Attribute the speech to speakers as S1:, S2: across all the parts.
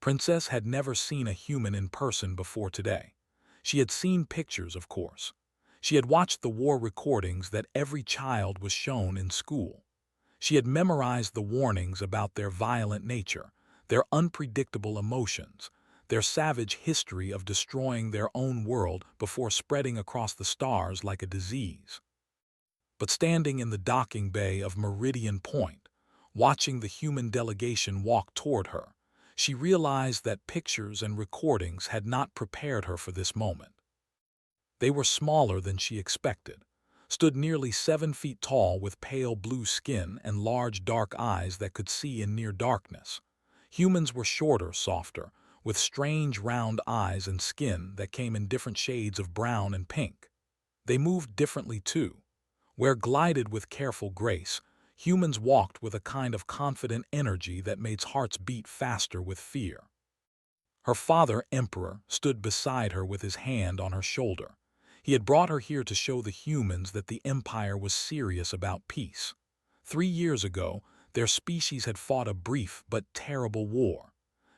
S1: Princess had never seen a human in person before today. She had seen pictures, of course. She had watched the war recordings that every child was shown in school. She had memorized the warnings about their violent nature, their unpredictable emotions, their savage history of destroying their own world before spreading across the stars like a disease. But standing in the docking bay of Meridian Point, watching the human delegation walk toward her, she realized that pictures and recordings had not prepared her for this moment. They were smaller than she expected, stood nearly 7 feet tall with pale blue skin and large dark eyes that could see in near darkness. Humans were shorter, softer, with strange round eyes and skin that came in different shades of brown and pink. They moved differently too. Where glided with careful grace, humans walked with a kind of confident energy that made hearts beat faster with fear. Her father, Emperor, stood beside her with his hand on her shoulder. He had brought her here to show the humans that the Empire was serious about peace. 3 years ago, their species had fought a brief but terrible war.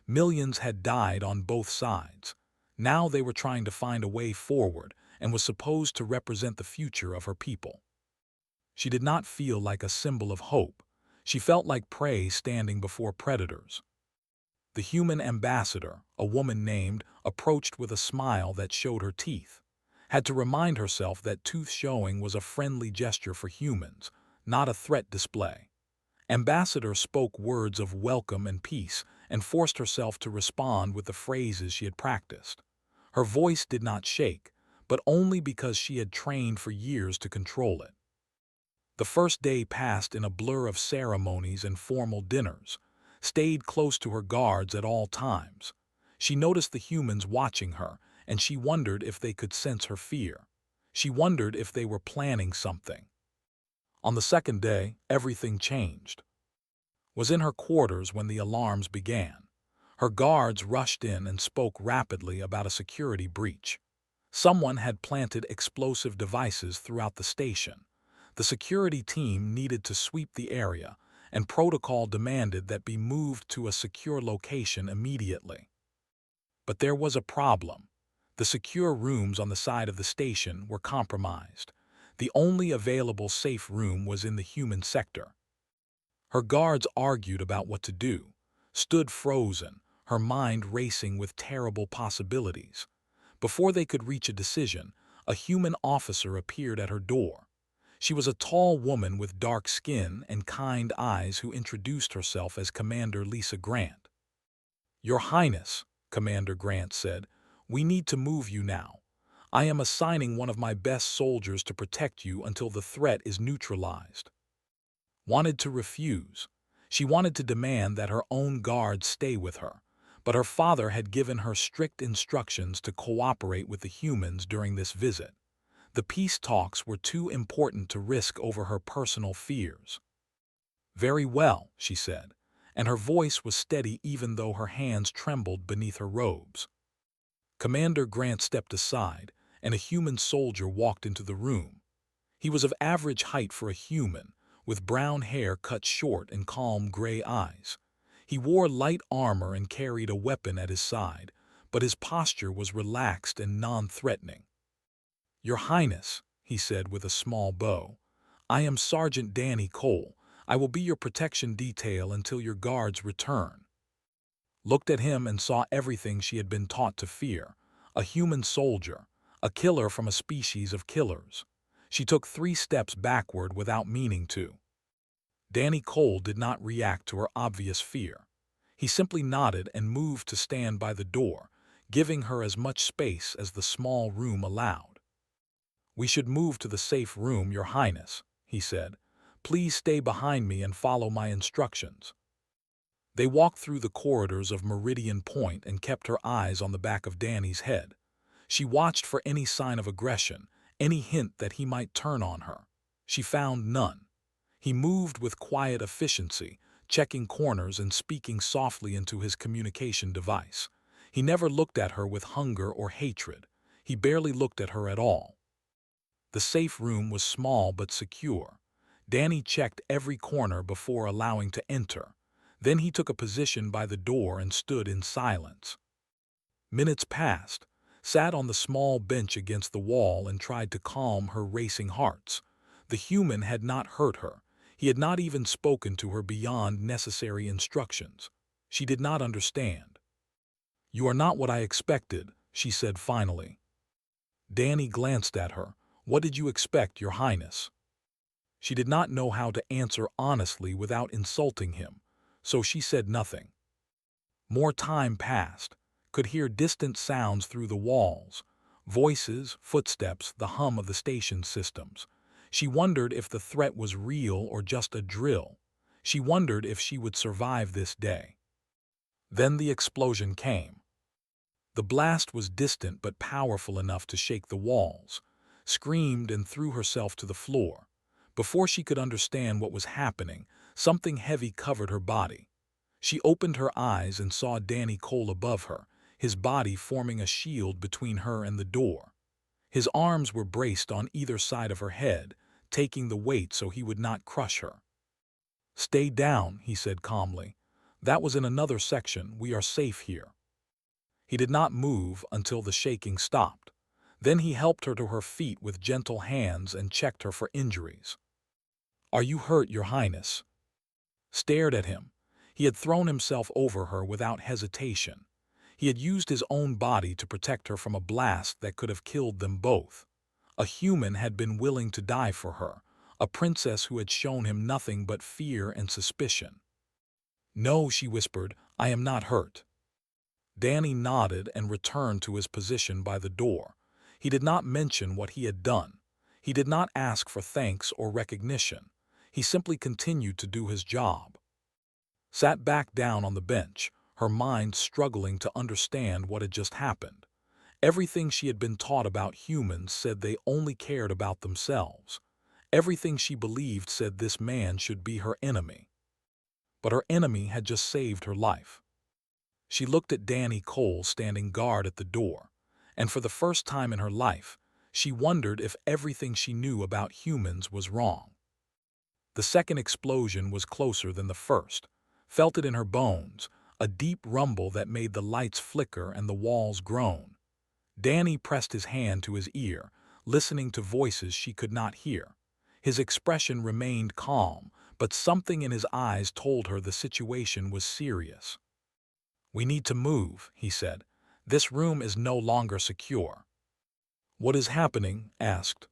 S1: Millions had died on both sides. Now they were trying to find a way forward and was supposed to represent the future of her people. She did not feel like a symbol of hope. She felt like prey standing before predators. The human ambassador, a woman named, approached with a smile that showed her teeth. Had to remind herself that tooth showing was a friendly gesture for humans, not a threat display. Ambassador spoke words of welcome and peace and forced herself to respond with the phrases she had practiced. Her voice did not shake, but only because she had trained for years to control it. The first day passed in a blur of ceremonies and formal dinners, stayed close to her guards at all times. She noticed the humans watching her, and she wondered if they could sense her fear. She wondered if they were planning something. On the second day, everything changed. Was in her quarters when the alarms began. Her guards rushed in and spoke rapidly about a security breach. Someone had planted explosive devices throughout the station. The security team needed to sweep the area, and protocol demanded that be moved to a secure location immediately. But there was a problem. The secure rooms on the side of the station were compromised. The only available safe room was in the human sector. Her guards argued about what to do, stood frozen, her mind racing with terrible possibilities. Before they could reach a decision, a human officer appeared at her door. She was a tall woman with dark skin and kind eyes who introduced herself as Commander Lisa Grant. "Your Highness," Commander Grant said, "we need to move you now. I am assigning one of my best soldiers to protect you until the threat is neutralized." Wanted to refuse. She wanted to demand that her own guards stay with her, but her father had given her strict instructions to cooperate with the humans during this visit. The peace talks were too important to risk over her personal fears. "Very well," she said, and her voice was steady even though her hands trembled beneath her robes. Commander Grant stepped aside, and a human soldier walked into the room. He was of average height for a human, with brown hair cut short and calm gray eyes. He wore light armor and carried a weapon at his side, but his posture was relaxed and non-threatening. "Your Highness," he said with a small bow, "I am Sergeant Danny Cole. I will be your protection detail until your guards return." Looked at him and saw everything she had been taught to fear. A human soldier, a killer from a species of killers. She took 3 steps backward without meaning to. Danny Cole did not react to her obvious fear. He simply nodded and moved to stand by the door, giving her as much space as the small room allowed. "We should move to the safe room, Your Highness," he said. "Please stay behind me and follow my instructions." They walked through the corridors of Meridian Point and kept her eyes on the back of Danny's head. She watched for any sign of aggression, any hint that he might turn on her. She found none. He moved with quiet efficiency, checking corners and speaking softly into his communication device. He never looked at her with hunger or hatred. He barely looked at her at all. The safe room was small but secure. Danny checked every corner before allowing to enter. Then he took a position by the door and stood in silence. Minutes passed, sat on the small bench against the wall and tried to calm her racing hearts. The human had not hurt her. He had not even spoken to her beyond necessary instructions. She did not understand. "You are not what I expected," she said finally. Danny glanced at her. "What did you expect, Your Highness?" She did not know how to answer honestly without insulting him, so she said nothing. More time passed, could hear distant sounds through the walls, voices, footsteps, the hum of the station systems. She wondered if the threat was real or just a drill. She wondered if she would survive this day. Then the explosion came. The blast was distant but powerful enough to shake the walls. Screamed and threw herself to the floor. Before she could understand what was happening, something heavy covered her body. She opened her eyes and saw Danny Cole above her, his body forming a shield between her and the door. His arms were braced on either side of her head, taking the weight so he would not crush her. "Stay down," he said calmly. "That was in another section. We are safe here." He did not move until the shaking stopped. Then he helped her to her feet with gentle hands and checked her for injuries. "Are you hurt, Your Highness?" Stared at him. He had thrown himself over her without hesitation. He had used his own body to protect her from a blast that could have killed them both. A human had been willing to die for her, a princess who had shown him nothing but fear and suspicion. "No," she whispered, "I am not hurt." Danny nodded and returned to his position by the door. He did not mention what he had done. He did not ask for thanks or recognition. He simply continued to do his job. Sat back down on the bench, her mind struggling to understand what had just happened. Everything she had been taught about humans said they only cared about themselves. Everything she believed said this man should be her enemy. But her enemy had just saved her life. She looked at Danny Cole standing guard at the door, and for the first time in her life, she wondered if everything she knew about humans was wrong. The second explosion was closer than the first. Felt it in her bones, a deep rumble that made the lights flicker and the walls groan. Danny pressed his hand to his ear, listening to voices she could not hear. His expression remained calm, but something in his eyes told her the situation was serious. "We need to move," he said. "This room is no longer secure." "What is happening?" asked.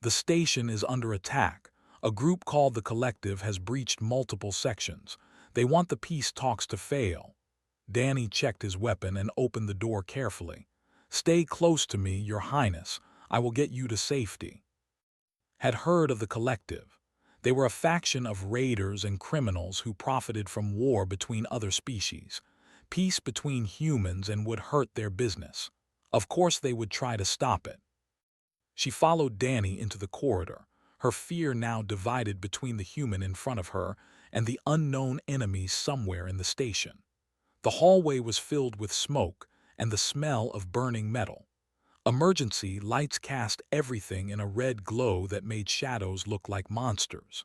S1: "The station is under attack. A group called the Collective has breached multiple sections. They want the peace talks to fail." Danny checked his weapon and opened the door carefully. "Stay close to me, Your Highness. I will get you to safety." Had heard of the Collective. They were a faction of raiders and criminals who profited from war between other species. Peace between humans and would hurt their business. Of course they would try to stop it. She followed Danny into the corridor, her fear now divided between the human in front of her and the unknown enemy somewhere in the station. The hallway was filled with smoke and the smell of burning metal. Emergency lights cast everything in a red glow that made shadows look like monsters.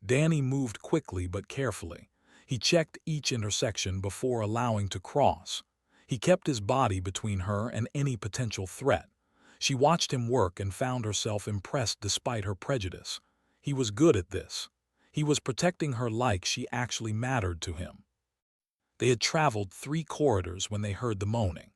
S1: Danny moved quickly but carefully. He checked each intersection before allowing to cross. He kept his body between her and any potential threat. She watched him work and found herself impressed despite her prejudice. He was good at this. He was protecting her like she actually mattered to him. They had traveled 3 corridors when they heard the moaning.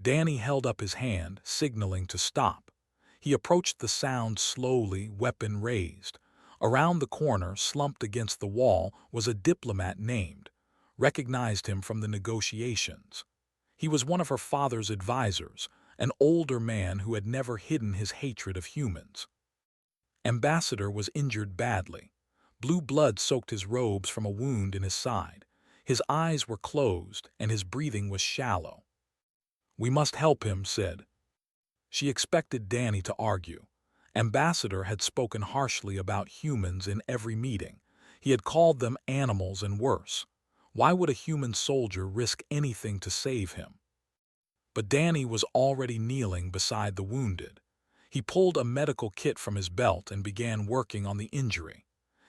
S1: Danny held up his hand, signaling to stop. He approached the sound slowly, weapon raised. Around the corner, slumped against the wall, was a diplomat named. Recognized him from the negotiations. He was one of her father's advisors, an older man who had never hidden his hatred of humans. Ambassador was injured badly. Blue blood soaked his robes from a wound in his side. His eyes were closed and his breathing was shallow. "We must help him," said. She expected Danny to argue. Ambassador had spoken harshly about humans in every meeting. He had called them animals and worse. Why would a human soldier risk anything to save him? But Danny was already kneeling beside the wounded. He pulled a medical kit from his belt and began working on the injury.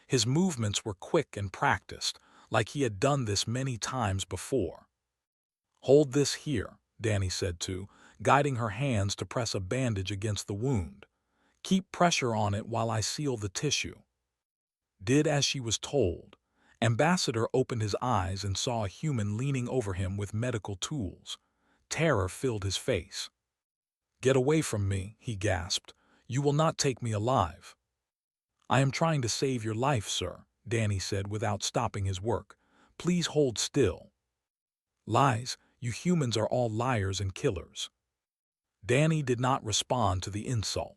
S1: His movements were quick and practiced, like he had done this many times before. "Hold this here," Danny said too, guiding her hands to press a bandage against the wound. "Keep pressure on it while I seal the tissue." Did as she was told. Ambassador opened his eyes and saw a human leaning over him with medical tools. Terror filled his face. "Get away from me," he gasped. "You will not take me alive." "I am trying to save your life, sir," Danny said without stopping his work. "Please hold still." "Lies, you humans are all liars and killers." Danny did not respond to the insult.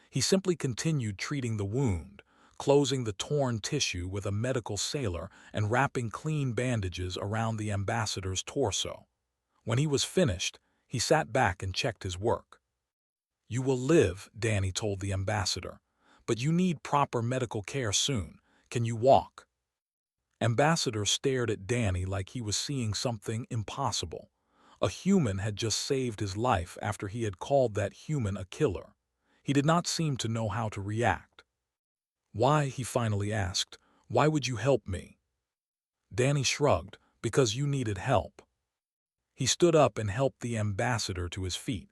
S1: He simply continued treating the wound, closing the torn tissue with a medical sailor and wrapping clean bandages around the ambassador's torso. When he was finished, he sat back and checked his work. "You will live," Danny told the ambassador, "but you need proper medical care soon. Can you walk?" Ambassador stared at Danny like he was seeing something impossible. A human had just saved his life after he had called that human a killer. He did not seem to know how to react. "Why?" he finally asked. "Why would you help me?" Danny shrugged. "Because you needed help." He stood up and helped the ambassador to his feet,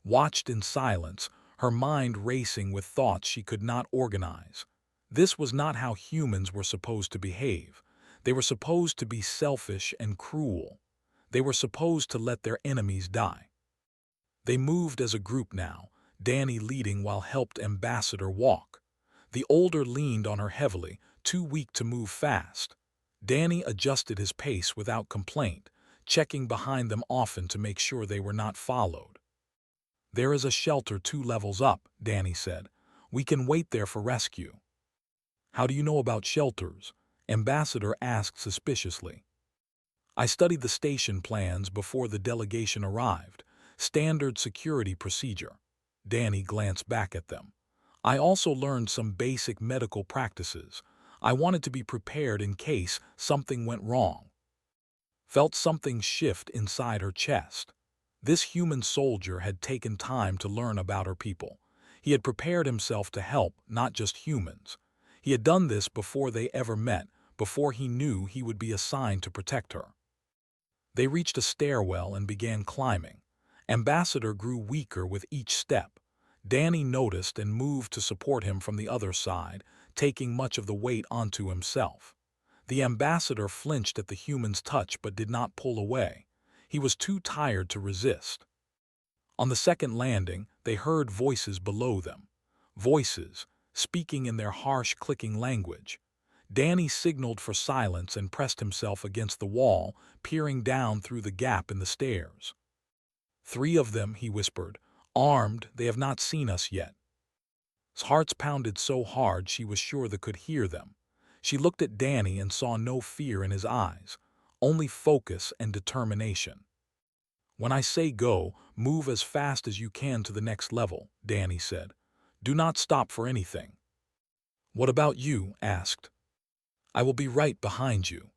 S1: watched in silence, her mind racing with thoughts she could not organize. This was not how humans were supposed to behave. They were supposed to be selfish and cruel. They were supposed to let their enemies die. They moved as a group now, Danny leading while helped Ambassador walk. The older leaned on her heavily, too weak to move fast. Danny adjusted his pace without complaint, checking behind them often to make sure they were not followed. "There is a shelter 2 levels up," Danny said. "We can wait there for rescue." "How do you know about shelters?" Ambassador asked suspiciously. "I studied the station plans before the delegation arrived. Standard security procedure." Danny glanced back at them. "I also learned some basic medical practices. I wanted to be prepared in case something went wrong." Felt something shift inside her chest. This human soldier had taken time to learn about her people. He had prepared himself to help, not just humans. He had done this before they ever met, before he knew he would be assigned to protect her. They reached a stairwell and began climbing. Ambassador grew weaker with each step. Danny noticed and moved to support him from the other side, taking much of the weight onto himself. The ambassador flinched at the human's touch but did not pull away. He was too tired to resist. On the second landing, they heard voices below them. Voices, speaking in their harsh, clicking language. Danny signaled for silence and pressed himself against the wall, peering down through the gap in the stairs. "3 of them," he whispered. "Armed, they have not seen us yet." His heart pounded so hard she was sure they could hear them. She looked at Danny and saw no fear in his eyes, only focus and determination. "When I say go, move as fast as you can to the next level," Danny said. "Do not stop for anything." "What about you?" asked. "I will be right behind you."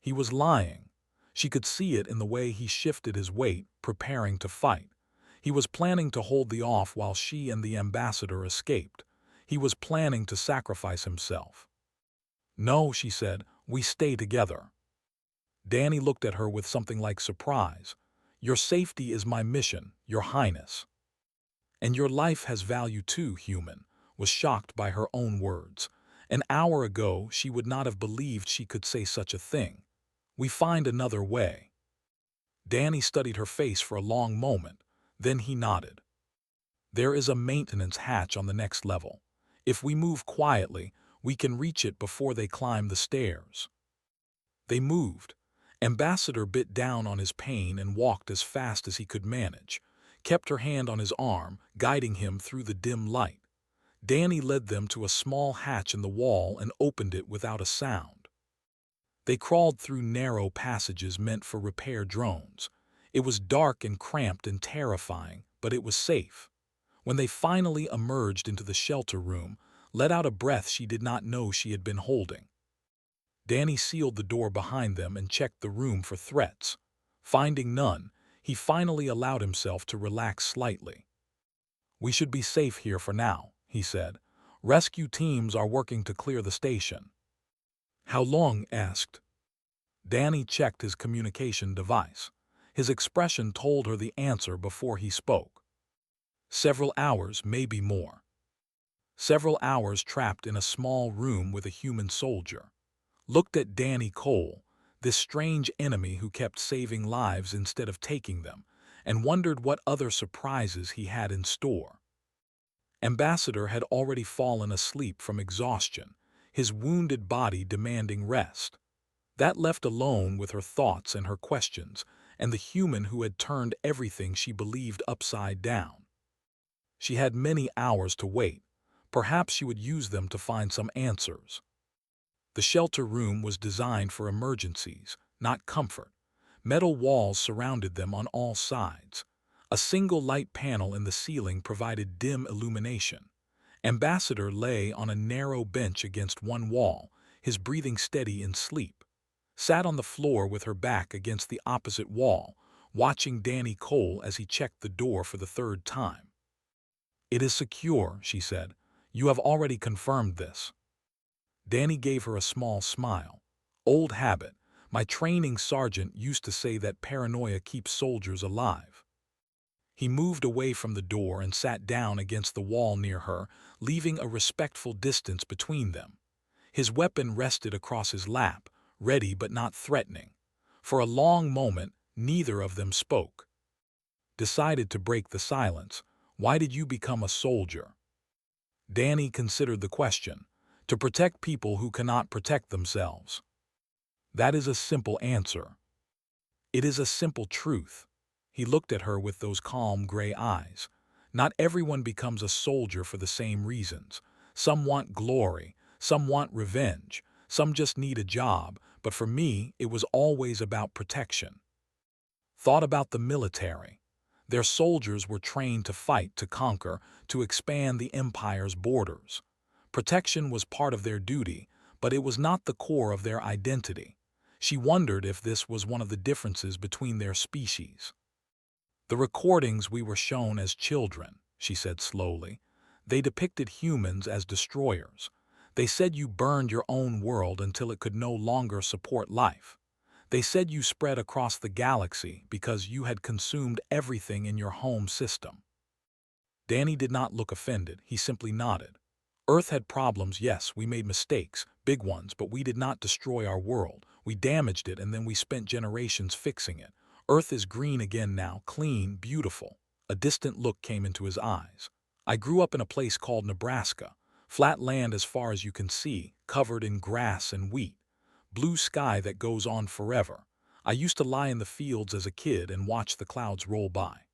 S1: He was lying. She could see it in the way he shifted his weight, preparing to fight. He was planning to hold the off while she and the ambassador escaped. He was planning to sacrifice himself. "No," she said, "we stay together." Danny looked at her with something like surprise. "Your safety is my mission, Your Highness." "And your life has value too, human," was shocked by her own words. An hour ago, she would not have believed she could say such a thing. "We find another way." Danny studied her face for a long moment. Then he nodded. "There is a maintenance hatch on the next level. If we move quietly, we can reach it before they climb the stairs." They moved. Ambassador bit down on his pain and walked as fast as he could manage, kept her hand on his arm, guiding him through the dim light. Danny led them to a small hatch in the wall and opened it without a sound. They crawled through narrow passages meant for repair drones. It was dark and cramped and terrifying, but it was safe. When they finally emerged into the shelter room, let out a breath she did not know she had been holding. Danny sealed the door behind them and checked the room for threats. Finding none, he finally allowed himself to relax slightly. "We should be safe here for now," he said. "Rescue teams are working to clear the station." "How long?" asked. Danny checked his communication device. His expression told her the answer before he spoke. Several hours, maybe more. Several hours trapped in a small room with a human soldier. Looked at Danny Cole, this strange enemy who kept saving lives instead of taking them, and wondered what other surprises he had in store. Ambassador had already fallen asleep from exhaustion, his wounded body demanding rest. That left alone with her thoughts and her questions, and the human who had turned everything she believed upside down. She had many hours to wait. Perhaps she would use them to find some answers. The shelter room was designed for emergencies, not comfort. Metal walls surrounded them on all sides. A single light panel in the ceiling provided dim illumination. Ambassador lay on a narrow bench against one wall, his breathing steady in sleep. Sat on the floor with her back against the opposite wall, watching Danny Cole as he checked the door for the third time. "It is secure," she said. "You have already confirmed this." Danny gave her a small smile. "Old habit. My training sergeant used to say that paranoia keeps soldiers alive." He moved away from the door and sat down against the wall near her, leaving a respectful distance between them. His weapon rested across his lap, ready but not threatening. For a long moment, neither of them spoke. Decided to break the silence. "Why did you become a soldier?" Danny considered the question. "To protect people who cannot protect themselves." That is a simple answer. It is a simple truth. He looked at her with those calm gray eyes. Not everyone becomes a soldier for the same reasons. Some want glory, some want revenge, some just need a job, but for me, it was always about protection. Thought about the military. Their soldiers were trained to fight, to conquer, to expand the empire's borders. Protection was part of their duty, but it was not the core of their identity. She wondered if this was one of the differences between their species. "The recordings we were shown as children," she said slowly. "They depicted humans as destroyers. They said you burned your own world until it could no longer support life. They said you spread across the galaxy because you had consumed everything in your home system." Danny did not look offended, he simply nodded. "Earth had problems, yes, we made mistakes, big ones, but we did not destroy our world. We damaged it and then we spent generations fixing it. Earth is green again now, clean, beautiful." A distant look came into his eyes. "I grew up in a place called Nebraska. Flat land as far as you can see, covered in grass and wheat. Blue sky that goes on forever. I used to lie in the fields as a kid and watch the clouds roll by.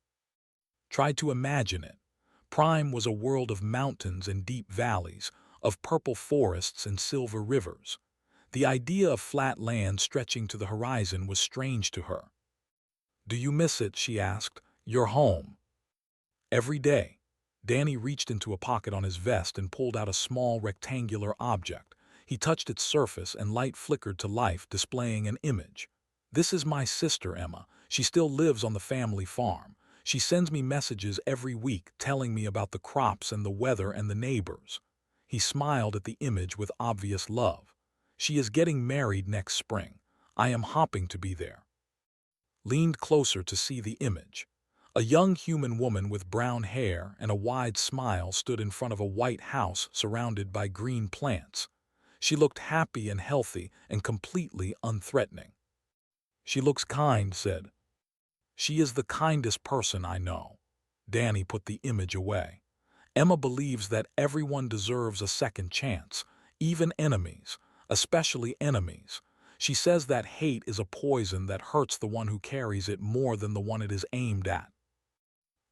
S1: Tried to imagine it. Prime was a world of mountains and deep valleys, of purple forests and silver rivers. The idea of flat land stretching to the horizon was strange to her. "Do you miss it?" she asked. "Your home?" "Every day." Danny reached into a pocket on his vest and pulled out a small rectangular object. He touched its surface and light flickered to life, displaying an image. "This is my sister, Emma. She still lives on the family farm. She sends me messages every week telling me about the crops and the weather and the neighbors." He smiled at the image with obvious love. "She is getting married next spring. I am hopping to be there." Leaned closer to see the image. A young human woman with brown hair and a wide smile stood in front of a white house surrounded by green plants. She looked happy and healthy and completely unthreatening. "She looks kind," said. "She is the kindest person I know." Danny put the image away. "Emma believes that everyone deserves a second chance, even enemies, especially enemies. She says that hate is a poison that hurts the one who carries it more than the one it is aimed at."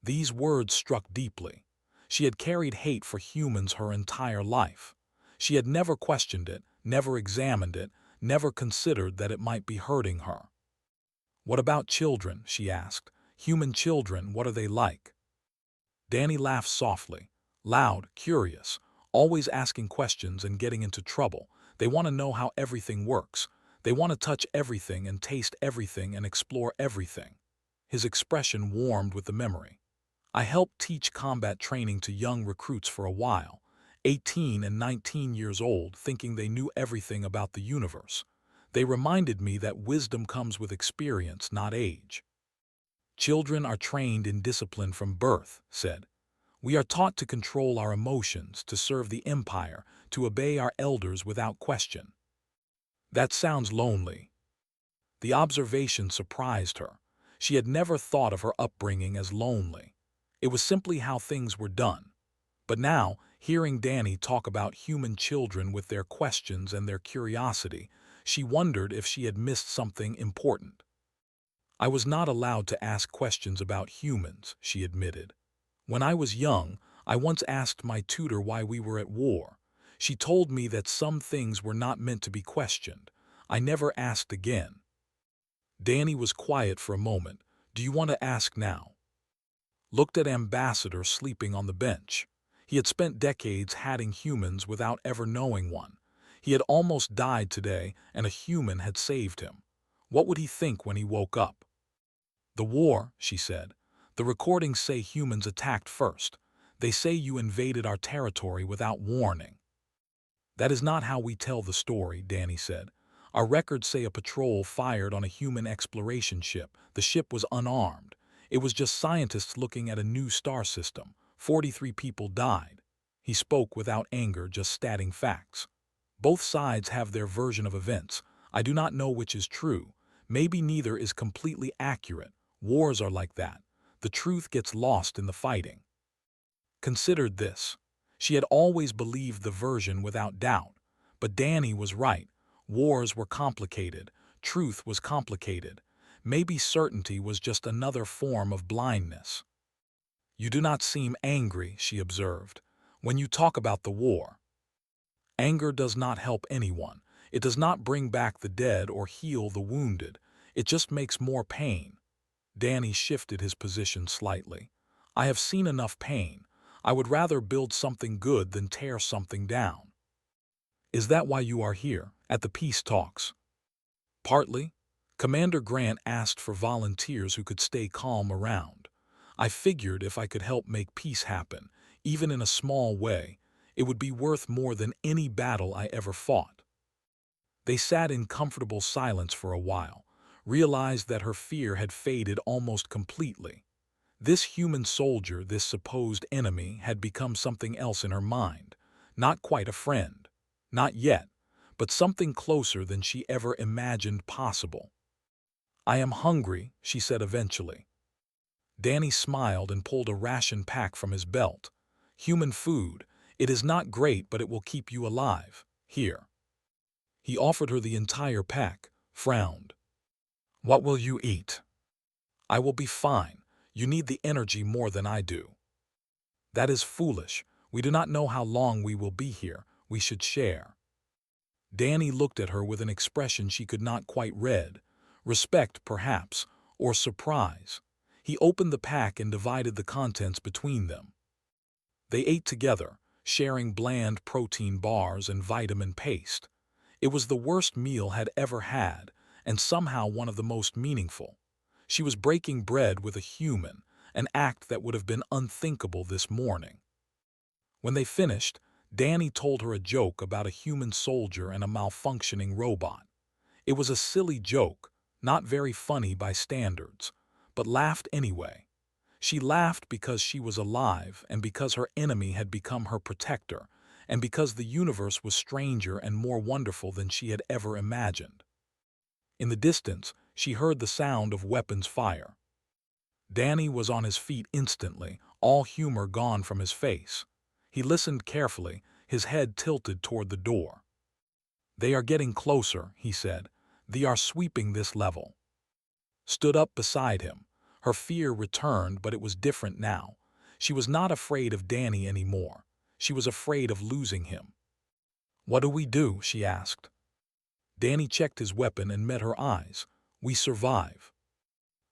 S1: These words struck deeply. She had carried hate for humans her entire life. She had never questioned it, never examined it, never considered that it might be hurting her. "What about children?" she asked. "Human children, what are they like?" Danny laughed softly, loud, curious, always asking questions and getting into trouble. "They want to know how everything works. They want to touch everything and taste everything and explore everything." His expression warmed with the memory. "I helped teach combat training to young recruits for a while, 18 and 19 years old, thinking they knew everything about the universe. They reminded me that wisdom comes with experience, not age. Children are trained in discipline from birth, said. We are taught to control our emotions, to serve the empire, to obey our elders without question. That sounds lonely. The observation surprised her. She had never thought of her upbringing as lonely. It was simply how things were done. But now, hearing Danny talk about human children with their questions and their curiosity, she wondered if she had missed something important. I was not allowed to ask questions about humans, she admitted. When I was young, I once asked my tutor why we were at war. She told me that some things were not meant to be questioned. I never asked again. Danny was quiet for a moment. Do you want to ask now? Looked at Ambassador sleeping on the bench. He had spent decades hatting humans without ever knowing one. He had almost died today, and a human had saved him. What would he think when he woke up? The war, she said. The recordings say humans attacked first. They say you invaded our territory without warning. That is not how we tell the story, Danny said. Our records say a patrol fired on a human exploration ship. The ship was unarmed. It was just scientists looking at a new star system. 43 people died. He spoke without anger, just stating facts. Both sides have their version of events. I do not know which is true. Maybe neither is completely accurate. Wars are like that. The truth gets lost in the fighting. Considered this. She had always believed the version without doubt. But Danny was right. Wars were complicated. Truth was complicated. Maybe certainty was just another form of blindness. You do not seem angry, she observed, when you talk about the war. Anger does not help anyone. It does not bring back the dead or heal the wounded. It just makes more pain. Danny shifted his position slightly. I have seen enough pain. I would rather build something good than tear something down. Is that why you are here, at the peace talks? Partly. Commander Grant asked for volunteers who could stay calm around. I figured if I could help make peace happen, even in a small way, it would be worth more than any battle I ever fought. They sat in comfortable silence for a while, realized that her fear had faded almost completely. This human soldier, this supposed enemy, had become something else in her mind. Not quite a friend. Not yet, but something closer than she ever imagined possible. I am hungry, she said eventually. Danny smiled and pulled a ration pack from his belt. Human food. It is not great, but it will keep you alive. Here. He offered her the entire pack, frowned. What will you eat? I will be fine. You need the energy more than I do. That is foolish. We do not know how long we will be here. We should share. Danny looked at her with an expression she could not quite read. Respect, perhaps, or surprise. He opened the pack and divided the contents between them. They ate together, sharing bland protein bars and vitamin paste. It was the worst meal had ever had, and somehow one of the most meaningful. She was breaking bread with a human, an act that would have been unthinkable this morning. When they finished, Danny told her a joke about a human soldier and a malfunctioning robot. It was a silly joke, not very funny by standards, but laughed anyway. She laughed because she was alive and because her enemy had become her protector, and because the universe was stranger and more wonderful than she had ever imagined. In the distance, she heard the sound of weapons fire. Danny was on his feet instantly, all humor gone from his face. He listened carefully, his head tilted toward the door. They are getting closer, he said. They are sweeping this level. Stood up beside him. Her fear returned, but it was different now. She was not afraid of Danny anymore. She was afraid of losing him. What do we do? She asked. Danny checked his weapon and met her eyes. We survive.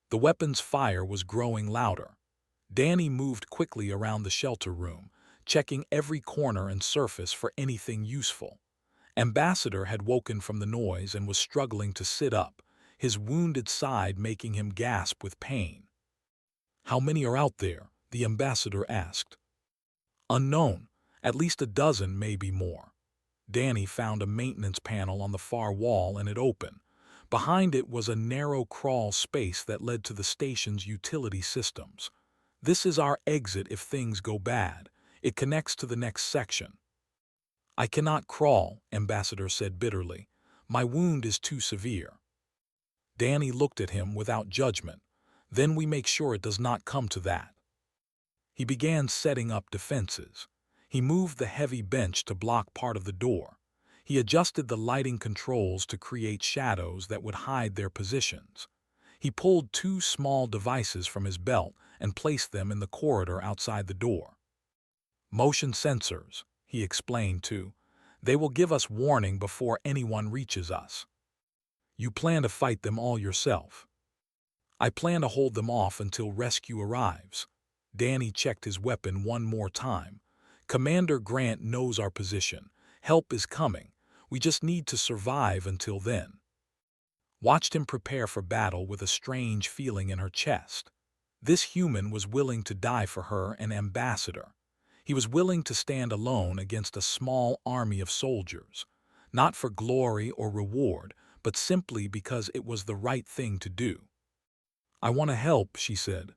S1: The weapon's fire was growing louder. Danny moved quickly around the shelter room, checking every corner and surface for anything useful. Ambassador had woken from the noise and was struggling to sit up, his wounded side making him gasp with pain. How many are out there? The ambassador asked. Unknown. At least a dozen, maybe more. Danny found a maintenance panel on the far wall and it opened. Behind it was a narrow crawl space that led to the station's utility systems. This is our exit if things go bad. It connects to the next section. I cannot crawl, Ambassador said bitterly. My wound is too severe. Danny looked at him without judgment. Then we make sure it does not come to that. He began setting up defenses. He moved the heavy bench to block part of the door. He adjusted the lighting controls to create shadows that would hide their positions. He pulled two small devices from his belt and placed them in the corridor outside the door. Motion sensors, he explained too. They will give us warning before anyone reaches us. You plan to fight them all yourself. I plan to hold them off until rescue arrives. Danny checked his weapon one more time. Commander Grant knows our position. Help is coming. We just need to survive until then. Watched him prepare for battle with a strange feeling in her chest. This human was willing to die for her, an ambassador. He was willing to stand alone against a small army of soldiers, not for glory or reward, but simply because it was the right thing to do. I want to help, she said.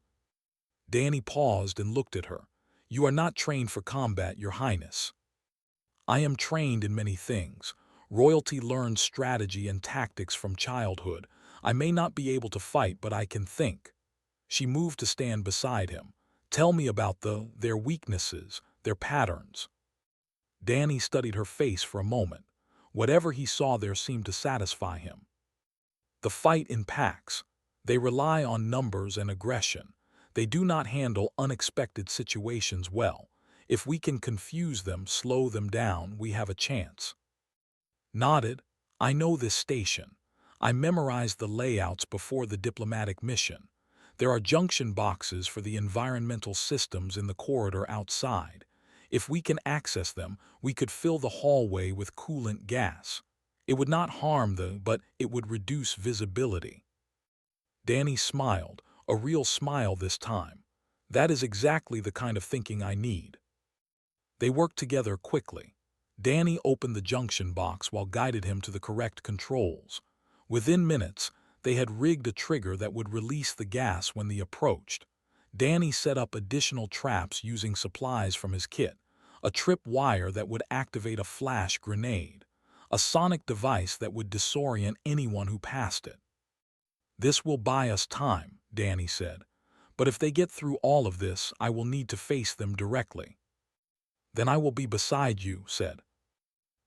S1: Danny paused and looked at her. You are not trained for combat, Your Highness. I am trained in many things. Royalty learns strategy and tactics from childhood. I may not be able to fight, but I can think. She moved to stand beside him. Tell me about their weaknesses, their patterns. Danny studied her face for a moment. Whatever he saw there seemed to satisfy him. The fight in packs. They rely on numbers and aggression. They do not handle unexpected situations well. If we can confuse them, slow them down, we have a chance. Nodded. I know this station. I memorized the layouts before the diplomatic mission. There are junction boxes for the environmental systems in the corridor outside. If we can access them, we could fill the hallway with coolant gas. It would not harm but it would reduce visibility. Danny smiled, a real smile this time. That is exactly the kind of thinking I need. They worked together quickly. Danny opened the junction box while guided him to the correct controls. Within minutes, they had rigged a trigger that would release the gas when they approached. Danny set up additional traps using supplies from his kit, a trip wire that would activate a flash grenade, a sonic device that would disorient anyone who passed it. This will buy us time, Danny said. But if they get through all of this, I will need to face them directly. Then I will be beside you, said.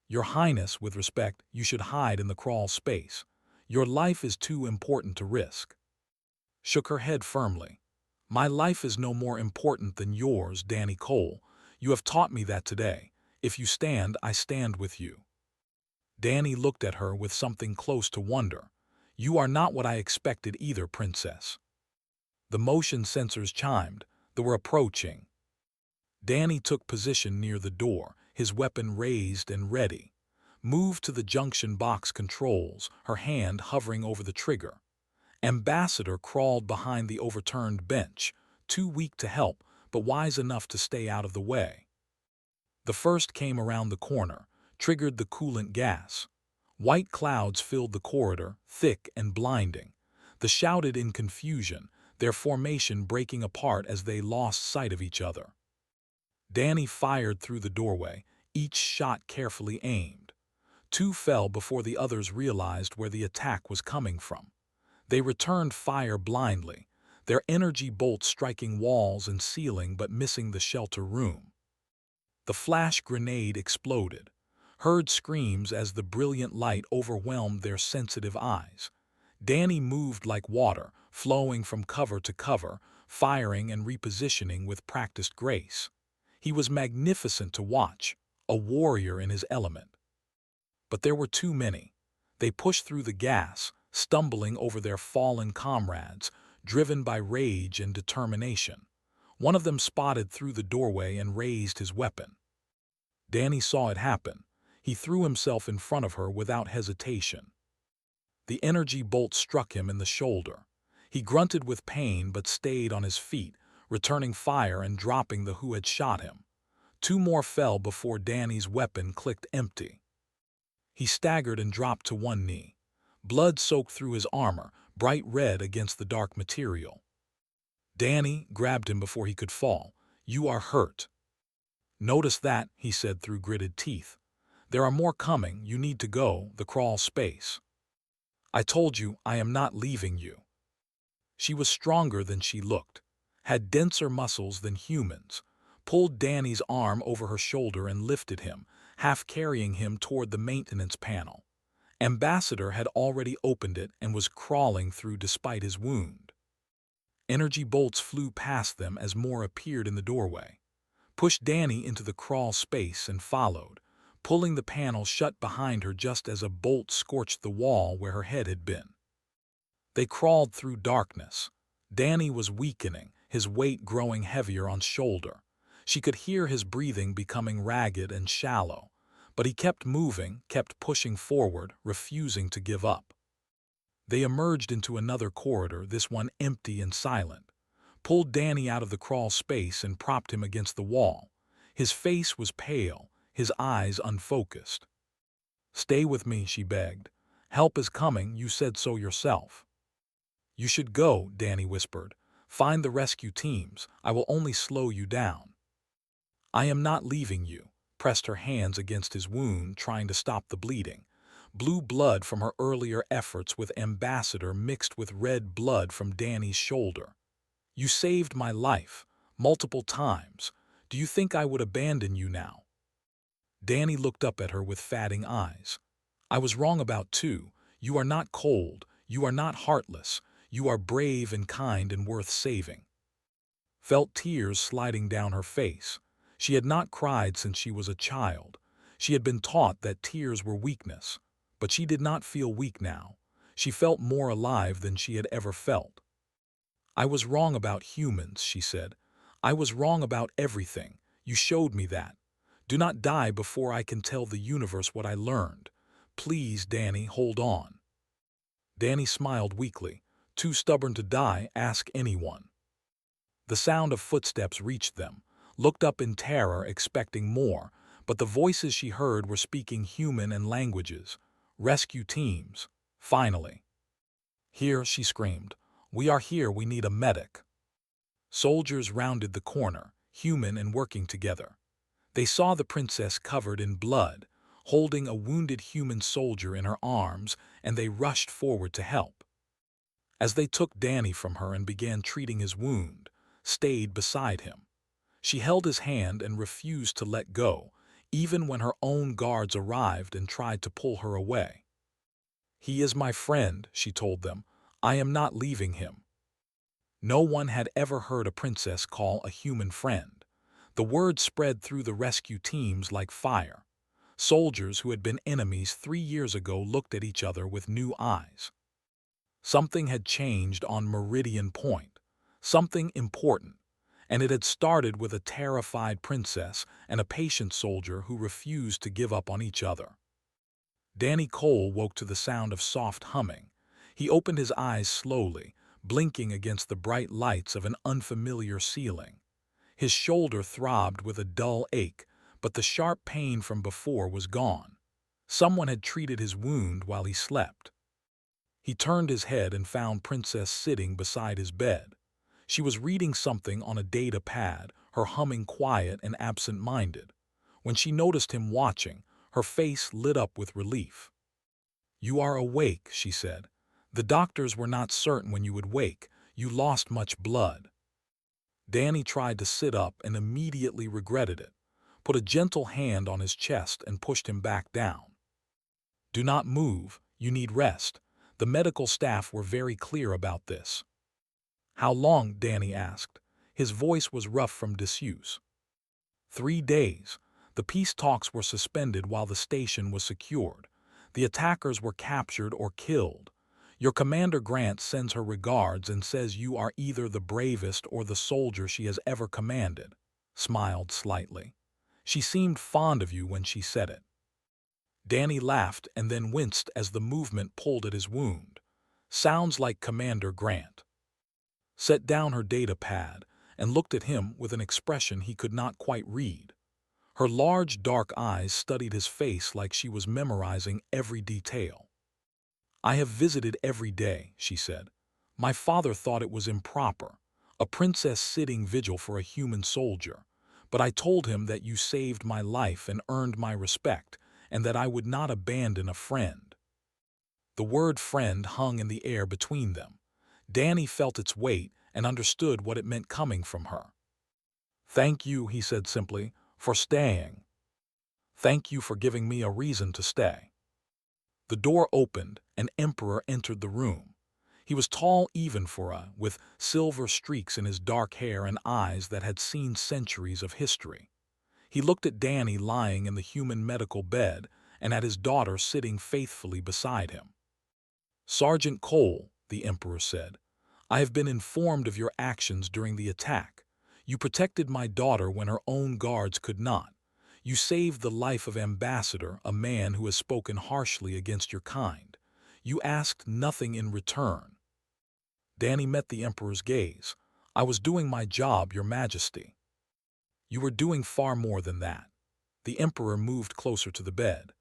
S1: Your Highness, with respect, you should hide in the crawl space. Your life is too important to risk. Shook her head firmly. My life is no more important than yours, Danny Cole. You have taught me that today. If you stand, I stand with you. Danny looked at her with something close to wonder. You are not what I expected either, Princess. The motion sensors chimed. They were approaching. Danny took position near the door, his weapon raised and ready. Moved to the junction box controls, her hand hovering over the trigger. Ambassador crawled behind the overturned bench, too weak to help, but wise enough to stay out of the way. The first came around the corner, triggered the coolant gas. White clouds filled the corridor, thick and blinding. They shouted in confusion, their formation breaking apart as they lost sight of each other. Danny fired through the doorway, each shot carefully aimed. Two fell before the others realized where the attack was coming from. They returned fire blindly, their energy bolts striking walls and ceiling but missing the shelter room. The flash grenade exploded. Heard screams as the brilliant light overwhelmed their sensitive eyes. Danny moved like water, flowing from cover to cover, firing and repositioning with practiced grace. He was magnificent to watch, a warrior in his element. But there were too many. They pushed through the gas, stumbling over their fallen comrades, driven by rage and determination. One of them spotted through the doorway and raised his weapon. Danny saw it happen. He threw himself in front of her without hesitation. The energy bolt struck him in the shoulder. He grunted with pain but stayed on his feet, returning fire and dropping the who had shot him. Two more fell before Danny's weapon clicked empty. He staggered and dropped to one knee. Blood soaked through his armor, bright red against the dark material. Danny grabbed him before he could fall. "You are hurt." "Notice that," he said through gritted teeth. "There are more coming. You need to go, the crawl space." "I told you, I am not leaving you." She was stronger than she looked, had denser muscles than humans, pulled Danny's arm over her shoulder and lifted him, half carrying him toward the maintenance panel. Ambassador had already opened it and was crawling through despite his wound. Energy bolts flew past them as more appeared in the doorway, pushed Danny into the crawl space and followed, pulling the panel shut behind her just as a bolt scorched the wall where her head had been. They crawled through darkness. Danny was weakening, his weight growing heavier on shoulder. She could hear his breathing becoming ragged and shallow, but he kept moving, kept pushing forward, refusing to give up. They emerged into another corridor, this one empty and silent, pulled Danny out of the crawl space and propped him against the wall. His face was pale, his eyes unfocused. "Stay with me," she begged. "Help is coming, you said so yourself." "You should go," Danny whispered. "Find the rescue teams. I will only slow you down." "I am not leaving you," pressed her hands against his wound, trying to stop the bleeding. Blue blood from her earlier efforts with Ambassador mixed with red blood from Danny's shoulder. "You saved my life, multiple times. Do you think I would abandon you now?" Danny looked up at her with fatting eyes. "I was wrong about two. You are not cold. You are not heartless. You are brave and kind and worth saving." Felt tears sliding down her face. She had not cried since she was a child. She had been taught that tears were weakness. But she did not feel weak now. She felt more alive than she had ever felt. "I was wrong about humans," she said. "I was wrong about everything. You showed me that. Do not die before I can tell the universe what I learned. Please, Danny, hold on." Danny smiled weakly. "Too stubborn to die, ask anyone." The sound of footsteps reached them, looked up in terror, expecting more, but the voices she heard were speaking human and languages. Rescue teams. Finally. "Here," she screamed. "We are here, we need a medic." Soldiers rounded the corner, human and working together. They saw the princess covered in blood, holding a wounded human soldier in her arms, and they rushed forward to help. As they took Danny from her and began treating his wound, stayed beside him. She held his hand and refused to let go, even when her own guards arrived and tried to pull her away. "He is my friend," she told them. "I am not leaving him." No one had ever heard a princess call a human friend. The word spread through the rescue teams like fire. Soldiers who had been enemies 3 years ago looked at each other with new eyes. Something had changed on Meridian Point, something important, and it had started with a terrified princess and a patient soldier who refused to give up on each other. Danny Cole woke to the sound of soft humming. He opened his eyes slowly, blinking against the bright lights of an unfamiliar ceiling. His shoulder throbbed with a dull ache, but the sharp pain from before was gone. Someone had treated his wound while he slept. He turned his head and found Princess sitting beside his bed. She was reading something on a data pad, her humming quiet and absent-minded. When she noticed him watching, her face lit up with relief. "You are awake," she said. "The doctors were not certain when you would wake. You lost much blood." Danny tried to sit up and immediately regretted it, put a gentle hand on his chest and pushed him back down. "Do not move. You need rest." The medical staff were very clear about this. "How long?" Danny asked. His voice was rough from disuse. 3 days. The peace talks were suspended while the station was secured. The attackers were captured or killed. Your Commander Grant sends her regards and says you are either the bravest or the soldier she has ever commanded." Smiled slightly. "She seemed fond of you when she said it." Danny laughed and then winced as the movement pulled at his wound. "Sounds like Commander Grant." Set down her data pad and looked at him with an expression he could not quite read. Her large, dark eyes studied his face like she was memorizing every detail. "I have visited every day," she said. "My father thought it was improper, a princess sitting vigil for a human soldier. But I told him that you saved my life and earned my respect, and that I would not abandon a friend." The word friend hung in the air between them. Danny felt its weight and understood what it meant coming from her. "Thank you," he said simply, "for staying. Thank you for giving me a reason to stay." The door opened, and Emperor entered the room. He was tall even for with silver streaks in his dark hair and eyes that had seen centuries of history. He looked at Danny lying in the human medical bed and at his daughter sitting faithfully beside him. "Sergeant Cole," the Emperor said, "I have been informed of your actions during the attack. You protected my daughter when her own guards could not. You saved the life of Ambassador, a man who has spoken harshly against your kind. You asked nothing in return." Danny met the Emperor's gaze. "I was doing my job, Your Majesty." "You were doing far more than that." The Emperor moved closer to the bed.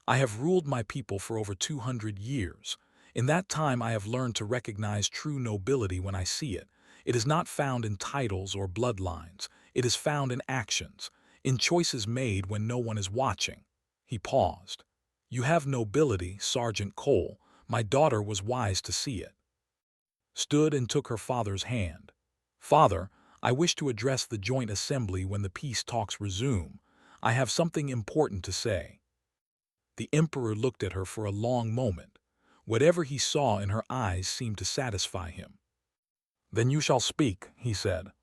S1: "I have ruled my people for over 200 years. In that time I have learned to recognize true nobility when I see it. It is not found in titles or bloodlines. It is found in actions, in choices made when no one is watching." He paused. "You have nobility, Sergeant Cole. My daughter was wise to see it." Stood and took her father's hand. "Father, I wish to address the joint assembly when the peace talks resume. I have something important to say." The Emperor looked at her for a long moment. Whatever he saw in her eyes seemed to satisfy him. "Then you shall speak," he said.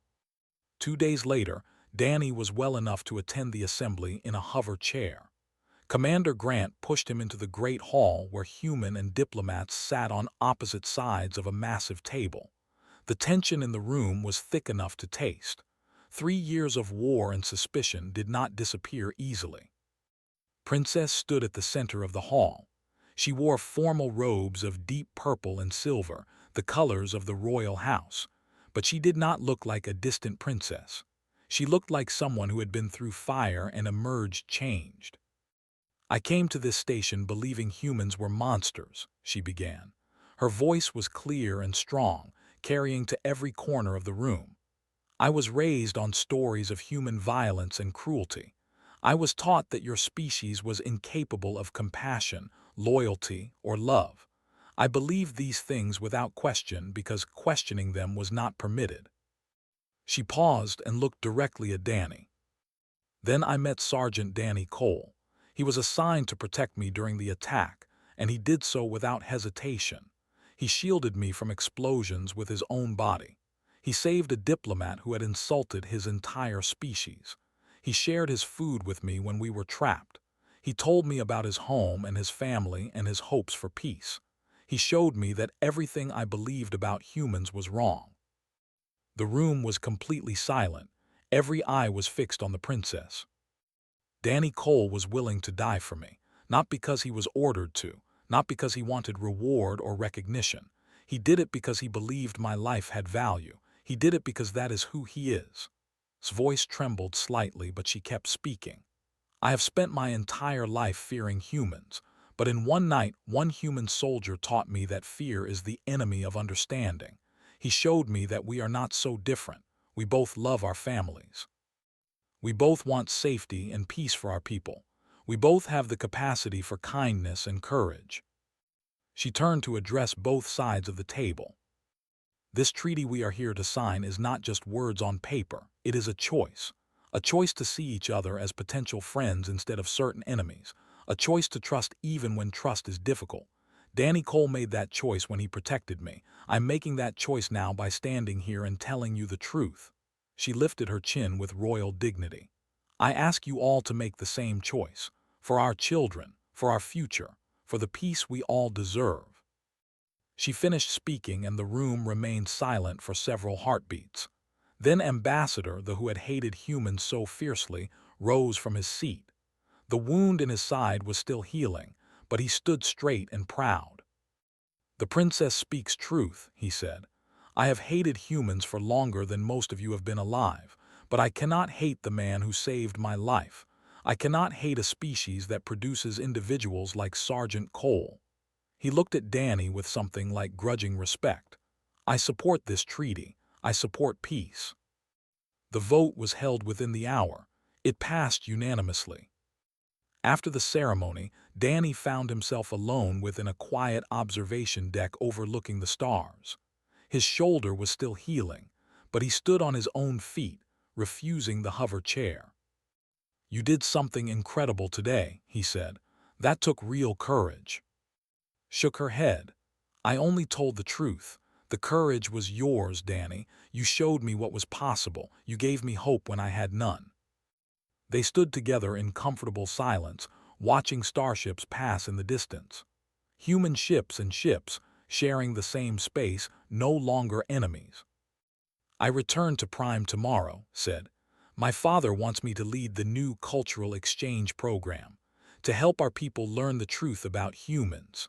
S1: 2 days later, Danny was well enough to attend the assembly in a hover chair. Commander Grant pushed him into the great hall where human and diplomats sat on opposite sides of a massive table. The tension in the room was thick enough to taste. 3 years of war and suspicion did not disappear easily. Princess stood at the center of the hall. She wore formal robes of deep purple and silver, the colors of the royal house. But she did not look like a distant princess. She looked like someone who had been through fire and emerged changed. "I came to this station believing humans were monsters," she began. Her voice was clear and strong, carrying to every corner of the room. "I was raised on stories of human violence and cruelty. I was taught that your species was incapable of compassion, loyalty, or love. I believed these things without question because questioning them was not permitted." She paused and looked directly at Danny. "Then I met Sergeant Danny Cole. He was assigned to protect me during the attack, and he did so without hesitation. He shielded me from explosions with his own body. He saved a diplomat who had insulted his entire species. He shared his food with me when we were trapped. He told me about his home and his family and his hopes for peace. He showed me that everything I believed about humans was wrong." The room was completely silent. Every eye was fixed on the princess. Danny Cole was willing to die for me, not because he was ordered to, not because he wanted reward or recognition. He did it because he believed my life had value. He did it because that is who he is. His voice trembled slightly, but she kept speaking. "I have spent my entire life fearing humans, but in one night, one human soldier taught me that fear is the enemy of understanding. He showed me that we are not so different. We both love our families. We both want safety and peace for our people. We both have the capacity for kindness and courage." She turned to address both sides of the table. "This treaty we are here to sign is not just words on paper. It is a choice. A choice to see each other as potential friends instead of certain enemies. A choice to trust even when trust is difficult. Danny Cole made that choice when he protected me. I'm making that choice now by standing here and telling you the truth." She lifted her chin with royal dignity. "I ask you all to make the same choice. For our children, for our future, for the peace we all deserve." She finished speaking and the room remained silent for several heartbeats. Then Ambassador, the who had hated humans so fiercely, rose from his seat. The wound in his side was still healing, but he stood straight and proud. "The princess speaks truth," he said. "I have hated humans for longer than most of you have been alive, but I cannot hate the man who saved my life. I cannot hate a species that produces individuals like Sergeant Cole. He looked at Danny with something like grudging respect. I support this treaty. I support peace. The vote was held within the hour. It passed unanimously. After the ceremony, Danny found himself alone within a quiet observation deck overlooking the stars. His shoulder was still healing, but he stood on his own feet, refusing the hover chair. "You did something incredible today," he said. "That took real courage." Shook her head. "I only told the truth. The courage was yours, Danny. You showed me what was possible. You gave me hope when I had none." They stood together in comfortable silence, watching starships pass in the distance. Human ships and ships, sharing the same space, no longer enemies. "I return to Prime tomorrow," said. "My father wants me to lead the new cultural exchange program, to help our people learn the truth about humans."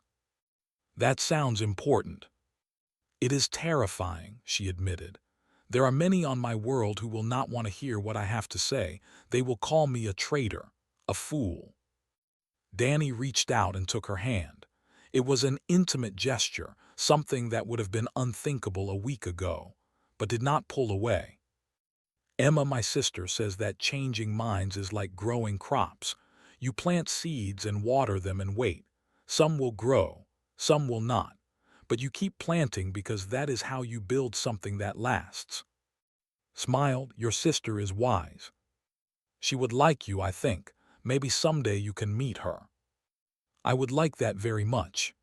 S1: "That sounds important." "It is terrifying," she admitted. "There are many on my world who will not want to hear what I have to say. They will call me a traitor, a fool." Danny reached out and took her hand. It was an intimate gesture, something that would have been unthinkable a week ago, but did not pull away. "Emma, my sister, says that changing minds is like growing crops. You plant seeds and water them and wait. Some will grow, some will not. But you keep planting because that is how you build something that lasts." Smiled. "Your sister is wise. She would like you, I think. Maybe someday you can meet her." "I would like that very much."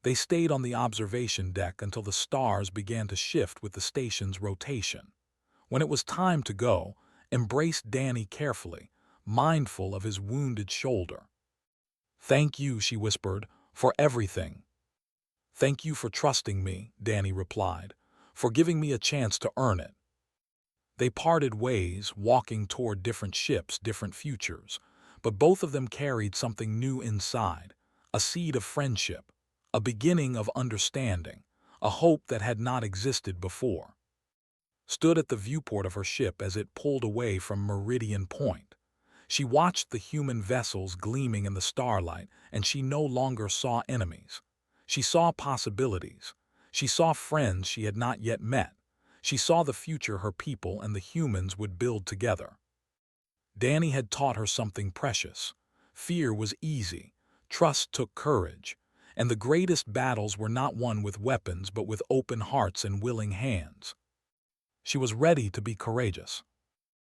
S1: They stayed on the observation deck until the stars began to shift with the station's rotation. When it was time to go, embraced Danny carefully, mindful of his wounded shoulder. "Thank you," she whispered, "for everything." "Thank you for trusting me," Danny replied, "for giving me a chance to earn it." They parted ways, walking toward different ships, different futures, but both of them carried something new inside, a seed of friendship, a beginning of understanding, a hope that had not existed before. Stood at the viewport of her ship as it pulled away from Meridian Point. She watched the human vessels gleaming in the starlight, and she no longer saw enemies. She saw possibilities. She saw friends she had not yet met. She saw the future her people and the humans would build together. Danny had taught her something precious. Fear was easy. Trust took courage. And the greatest battles were not won with weapons but with open hearts and willing hands. She was ready to be courageous.